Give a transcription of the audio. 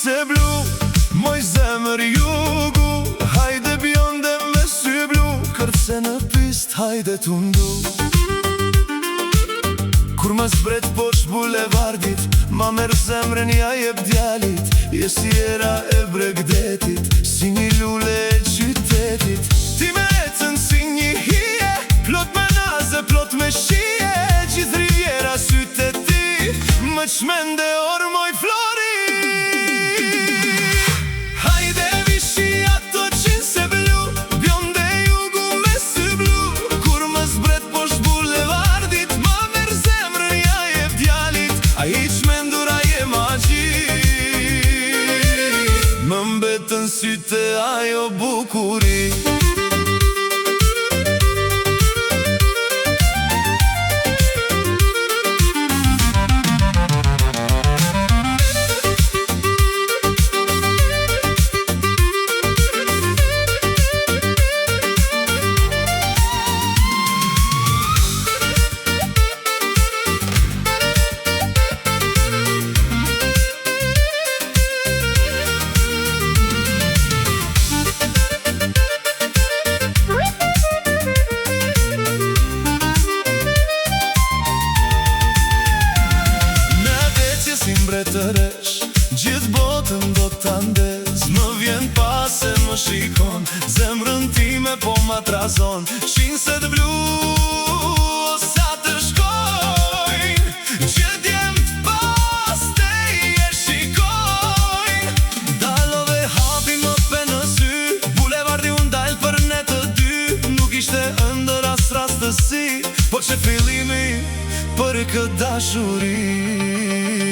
se blu, moj zemër jugu. Hajde bjonde me sy blu, kërce në pist, hajde t'undu. Kur më zbret posh bulevardit, ma merë zemrën ja jep djalit. Je si era e Bregdetit, si një lule e qytetit. Ti me ecën si një hije, plot me naze, plot me shije. Gjithë riviera sytë e ti, më qmende orë moj flori. Hajde vishi ato qinë se blu, bjonde jugu me sy blu. Kur më zbret posh bulevardit, ma merë zemrën ja jep djalit. A i qmendur a je magji, më mbetën syte ajo bukuri. Gjithë botën do t'andez, më vjen pas e më shikon. Zemrën time po ma trazon, shinë se t'blu sa të shkojnë. Që djem t'pas te je shikojnë. Dalove hapi më pe në sy, bulevardi unë dal për ne të dy. Nuk ishte ëndër as rastësi, po që fillimi për këtë dashuri.